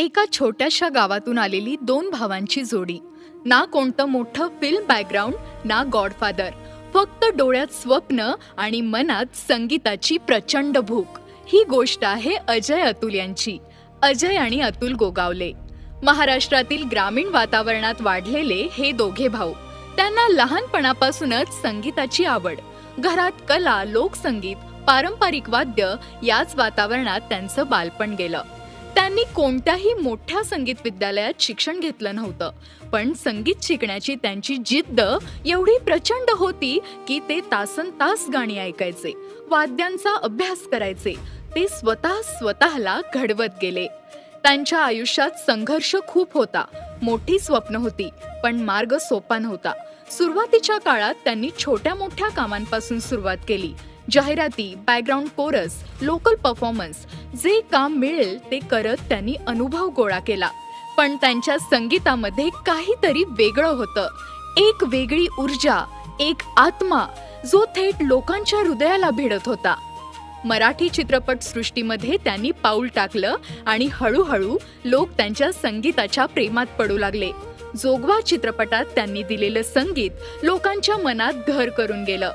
एका छोट्याशा गावातून आलेली दोन भावांची जोडी. ना कोणतं मोठं फिल्म बॅकग्राऊंड, ना गॉडफादर. फक्त डोळ्यात स्वप्न आणि मनात संगीताची प्रचंड भूक. ही गोष्ट आहे अजय अतुल यांची. अजय आणि अतुल गोगावले महाराष्ट्रातील ग्रामीण वातावरणात वाढलेले हे दोघे भाऊ. त्यांना लहानपणापासूनच संगीताची आवड. घरात कला, लोकसंगीत, पारंपरिक वाद्य याच वातावरणात त्यांचं बालपण गेलं. त्यांनी कोणत्याही मोठ्या संगीत विद्यालयात शिक्षण घेतलं नव्हतं, पण संगीत शिकण्याची त्यांची जिद्द एवढी प्रचंड होती की ते तासनतास गाणी ऐकायचे, वाद्यांचा अभ्यास करायचे. ते स्वतःला घडवत गेले. त्यांच्या आयुष्यात संघर्ष खूप होता, मोठी स्वप्न होती, पण मार्ग सोपा नव्हता. सुरुवातीच्या काळात त्यांनी छोट्या मोठ्या कामांपासून सुरुवात केली. जाहिराती, बॅकग्राऊंड कोरस, लोकल परफॉर्मन्स, जे काम मिळेल ते करत त्यांनी अनुभव गोळा केला. पण त्यांच्या संगीतामध्ये काहीतरी वेगळं होतं. एक वेगळी ऊर्जा, एक आत्मा जो थेट लोकांच्या हृदयाला भिडत होता. मराठी चित्रपट सृष्टीमध्ये त्यांनी पाऊल टाकलं आणि हळूहळू लोक त्यांच्या संगीताच्या प्रेमात पडू लागले. जोगवा चित्रपटात त्यांनी दिलेलं संगीत लोकांच्या मनात घर करून गेलं.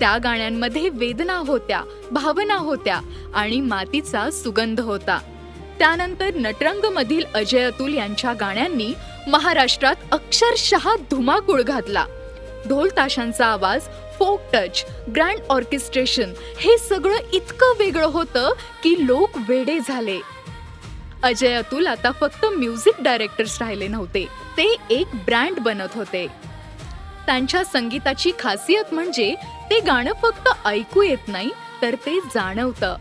त्या गाण्यांमध्ये वेदना होत्या, भावना होत्या आणि मातीचा सुगंध होता. त्यानंतर नटरंगमधील अजय अतुल यांच्या गाण्यांनी महाराष्ट्रात अक्षरशः धुमाकूळ घातला. ढोल ताशांचा आवाज, फोक टच, ग्रँड ऑर्केस्ट्रेशन हे सगळं इतकं वेगळं होतं की लोक वेडे झाले. अजय अतुल आता फक्त म्युझिक डायरेक्टर्स राहिले नव्हते, ते एक ब्रँड बनत होते. त्यांच्या संगीताची खासियत म्हणजे ते गाणं फक्त ऐकू येत नाही, तर ते जाणवतं.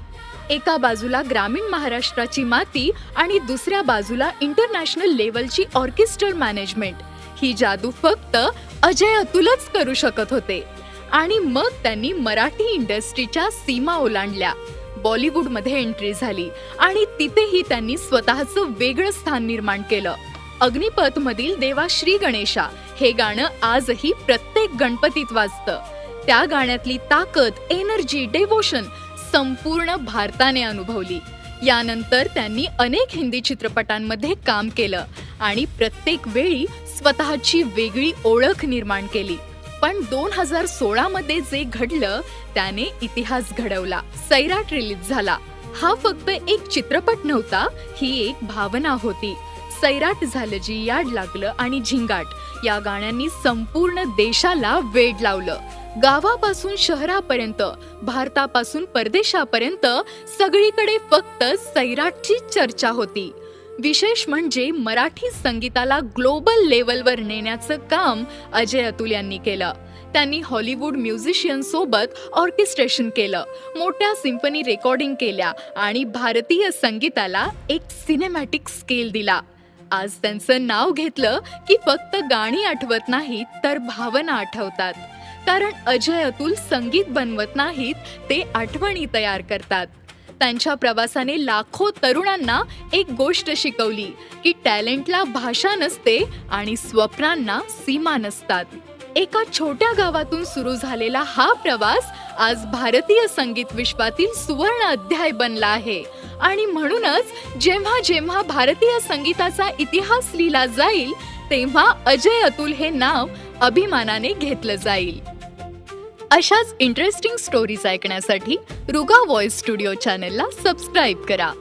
एका बाजूला ग्रामीण महाराष्ट्राची माती आणि दुसऱ्या बाजूला इंटरनॅशनल लेवलची ऑर्केस्ट्रल मॅनेजमेंट. ही जादू फक्त अजय अतुलच करू शकत होते. आणि मग त्यांनी मराठी इंडस्ट्रीच्या सीमा ओलांडल्या. बॉलिवूडमध्ये एंट्री झाली आणि तिथेही त्यांनी स्वतःचं वेगळं स्थान निर्माण केलं. अग्निपथ मधील देवा श्री गणेशा हे गाणं आजही प्रत्येक गणपतीत वाजतं. त्या गाण्यातली ताकद, एनर्जी, डेवोशन संपूर्ण भारताने अनुभवली. यानंतर त्यांनी अनेक हिंदी चित्रपटांमध्ये काम केलं आणि प्रत्येक वेळी स्वतःची वेगळी ओळख निर्माण केली. पण 2016 मध्ये जे घडलं त्याने इतिहास घडवला. सैराट रिलीज झाला. हा फक्त एक चित्रपट नव्हता, ही एक भावना होती. सैराट झालं जी याड लागलं आणि झिंगाट या गाण्यांनी संपूर्ण देशाला वेड लावलं. गावापासून शहरापर्यंत, भारतापासून परदेशापर्यंत सगळीकडे फक्त सैराटची चर्चा होती. विशेष म्हणजे मराठी संगीताला ग्लोबल लेवलवर नेण्याचं काम अजय अतुल यांनी केलं. त्यांनी हॉलिवूड म्युझिशियन सोबत ऑर्केस्ट्रेशन केलं, मोठ्या सिम्फनी रेकॉर्डिंग केल्या आणि भारतीय संगीताला एक सिनेमॅटिक स्केल दिला. आज त्यांचं नाव घेतलं की फक्त गाणी आठवत नाहीत, तर भावना आठवतात. कारण अजय अतुल संगीत बनवत नाहीत, ते आठवणी तयार करतात. त्यांच्या प्रवासाने लाखो तरुणांना एक गोष्ट शिकवली की टॅलेंटला भाषा नसते आणि स्वप्नांना सीमा नसतात. एका छोट्या गावातून सुरू झालेला हा प्रवास आज भारतीय संगीत विश्वातील सुवर्ण अध्याय बनला आहे. आणि म्हणूनच जेव्हा जेव्हा भारतीय संगीताचा इतिहास लिहिला जाईल, तेव्हा अजय अतुल हे नाव अभिमानाने घेतलं जाईल. अशाच इंटरेस्टिंग स्टोरीज ऐकण्यासाठी रुगा व्हॉइस स्टुडिओ चॅनलला सबस्क्राईब करा.